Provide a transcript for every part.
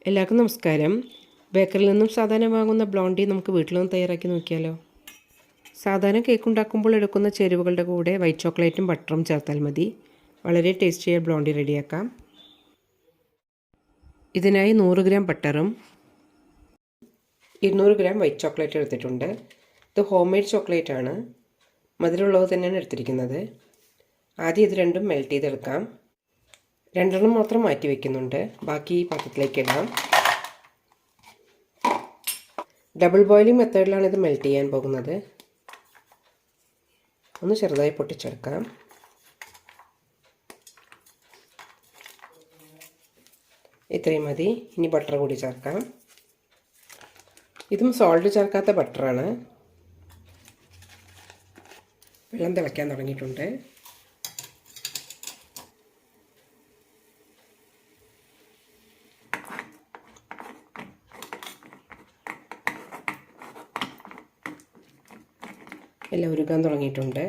എല്ലാവർക്കും നമസ്കാരം. ബേക്കറിയിൽ നിന്നും സാധാരണ വാങ്ങുന്ന ബ്ലോണ്ടി നമുക്ക് വീട്ടിലൊന്ന് തയ്യാറാക്കി നോക്കിയാലോ. സാധാരണ കേക്ക് ഉണ്ടാക്കുമ്പോൾ എടുക്കുന്ന ചേരുവകളുടെ കൂടെ വൈറ്റ് ചോക്ലേറ്റും ബട്ടറും ചേർത്താൽ മതി. വളരെ ടേസ്റ്റിയായ ബ്ലോണ്ടി റെഡിയാക്കാം. ഇതിനായി 100 ഗ്രാം ബട്ടറും 200 ഗ്രാം വൈറ്റ് ചോക്ലേറ്റ് എടുത്തിട്ടുണ്ട്. ഇത് ഹോം മെയ്ഡ് ചോക്ലേറ്റ് ആണ്. മധുരമുള്ളത് തന്നെയാണ് എടുത്തിരിക്കുന്നത്. ആദ്യം ഇത് രണ്ടും മെൽറ്റ് ചെയ്തെടുക്കാം. 2 എണ്ണം മാത്രം മാറ്റി വയ്ക്കുന്നുണ്ട്. ബാക്കി ഈ പാത്രത്തിലേക്ക് ഇടാം. ഡബിൾ ബോയിലിംഗ് മെത്തേഡിലാണ് ഇത് മെൽറ്റ് ചെയ്യാൻ പോകുന്നത്. ഒന്ന് ചെറുതായി പൊട്ടിച്ചെടുക്കാം. ഇത്രയും മതി. ഇനി ബട്ടർ കൂടി ചേർക്കാം. ഇതും സോൾട്ട് ചേർക്കാത്ത ബട്ടറാണ്. വെള്ളം തിളയ്ക്കാൻ തുടങ്ങിയിട്ടുണ്ട്. എല്ലാം ഉരുകാൻ തുടങ്ങിയിട്ടുണ്ട്.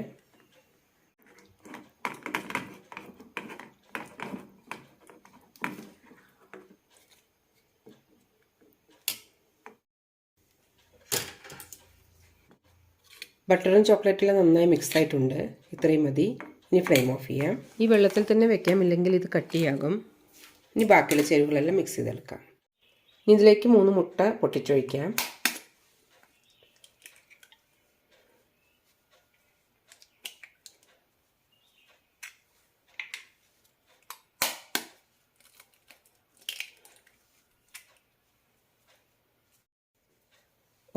ബട്ടറും ചോക്ലേറ്റെല്ലാം നന്നായി മിക്സ് ആയിട്ടുണ്ട്. ഇത്രയും മതി. ഇനി ഫ്ലെയിം ഓഫ് ചെയ്യാം. ഈ വെള്ളത്തിൽ തന്നെ വെക്കാം, ഇല്ലെങ്കിൽ ഇത് കട്ടിയാകും. ഇനി ബാക്കിയുള്ള ചേരുവകളെല്ലാം മിക്സ് ചെയ്തെടുക്കാം. ഇനി ഇതിലേക്ക് 3 മുട്ട പൊട്ടിച്ചൊഴിക്കാം.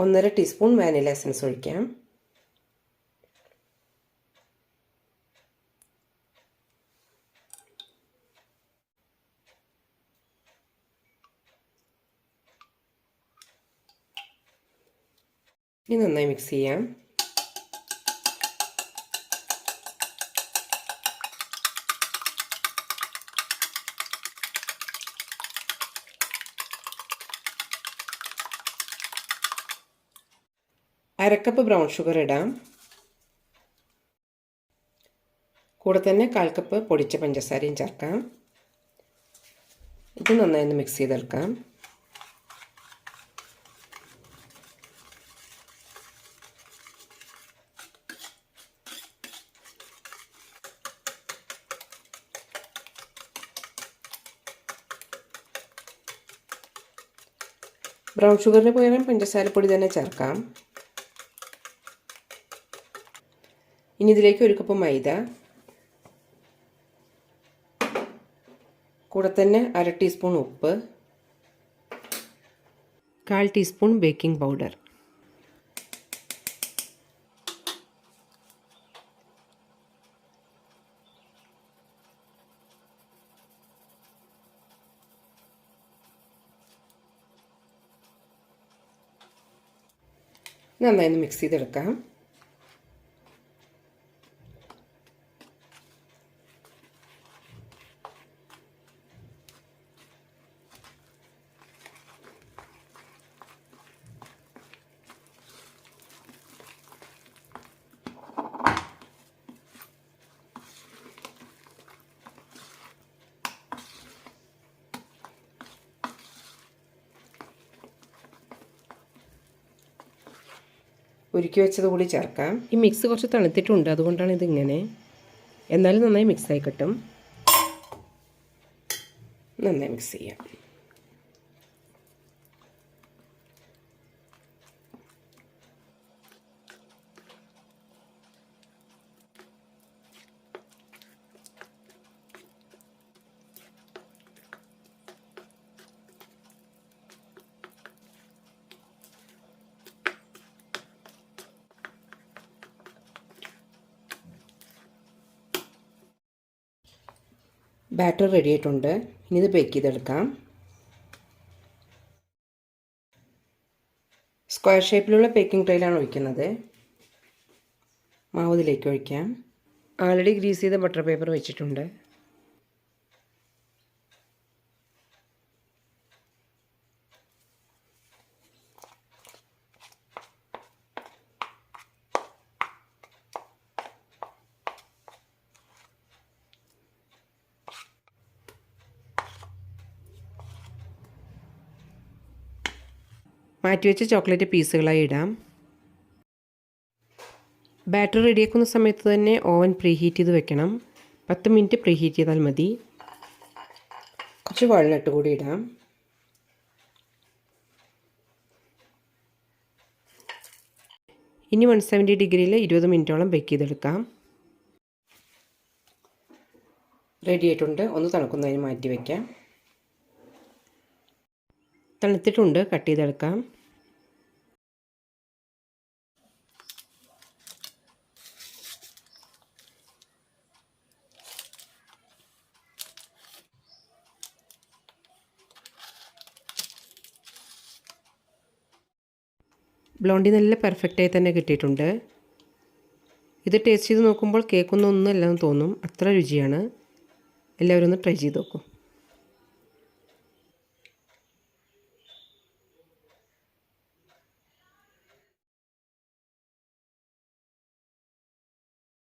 ഒന്നര ടീസ്പൂൺ വാനില എസൻസ് ഒഴിക്കാം. ഇനി നന്നായി മിക്സ് ചെയ്യാം. അരക്കപ്പ് ബ്രൗൺ ഷുഗർ ഇടാം. കൂടെ തന്നെ 1/4 കപ്പ് പൊടിച്ച പഞ്ചസാരയും ചേർക്കാം. ഇത് നന്നായി ഒന്ന് മിക്സ് ചെയ്തെടുക്കാം. ബ്രൗൺ ഷുഗറിന് പകരം പഞ്ചസാരപ്പൊടി തന്നെ ചേർക്കാം. ഇനി ഇതിലേക്ക് 1 കപ്പ് മൈദ, കൂടെ തന്നെ 1/2 ടീസ്പൂൺ ഉപ്പ്, 1/4 ടീസ്പൂൺ ബേക്കിംഗ് പൗഡർ. നന്നായി ഒന്ന് മിക്സ് ചെയ്തെടുക്കാം. ഉരുക്കി വെച്ചത് കൂടി ചേർക്കാം. ഈ മിക്സ് കുറച്ച് തണുത്തിട്ടുണ്ട്, അതുകൊണ്ടാണ് ഇതിങ്ങനെ. എന്നാലും നന്നായി മിക്സായി കിട്ടും. നന്നായി മിക്സ് ചെയ്യാം. ബാറ്റർ റെഡി ആയിട്ടുണ്ട്. ഇനി ഇത് ബേക്ക് ചെയ്തെടുക്കാം. സ്ക്വയർ ഷേപ്പിലുള്ള ബേക്കിംഗ് ട്രേയിലാണ് ഒഴിക്കുന്നത്. മാവ് ഇതിലേക്ക് ഒഴിക്കാം. ആൾറെഡി ഗ്രീസ് ചെയ്ത ബട്ടർ പേപ്പർ വെച്ചിട്ടുണ്ട്. മാറ്റിവെച്ച ചോക്ലേറ്റ് പീസുകളായി ഇടാം. ബാറ്റർ റെഡിയാക്കുന്ന സമയത്ത് തന്നെ ഓവൻ പ്രീഹീറ്റ് ചെയ്ത് വെക്കണം. 10 മിനിറ്റ് പ്രീഹീറ്റ് ചെയ്താൽ മതി. കുറച്ച് വാൾനട്ട് കൂടി ഇടാം. ഇനി 170 ഡിഗ്രിയിൽ 20 മിനിറ്റോളം ബേക്ക് ചെയ്തെടുക്കാം. റെഡി ആയിട്ടുണ്ട്. ഒന്ന് തണുക്കുന്നതിന് മാറ്റി വയ്ക്കാം. തണുത്തിട്ടുണ്ട്. കട്ട് ചെയ്തെടുക്കാം. ബ്ലോണ്ടി നല്ല പെർഫെക്റ്റായി തന്നെ കിട്ടിയിട്ടുണ്ട്. ഇത് ടേസ്റ്റ് ചെയ്ത് നോക്കുമ്പോൾ കേക്കൊന്നും ഒന്നുമല്ലെന്ന് തോന്നും. അത്ര രുചിയാണ്. എല്ലാവരും ഒന്ന് ട്രൈ ചെയ്ത് നോക്കൂ.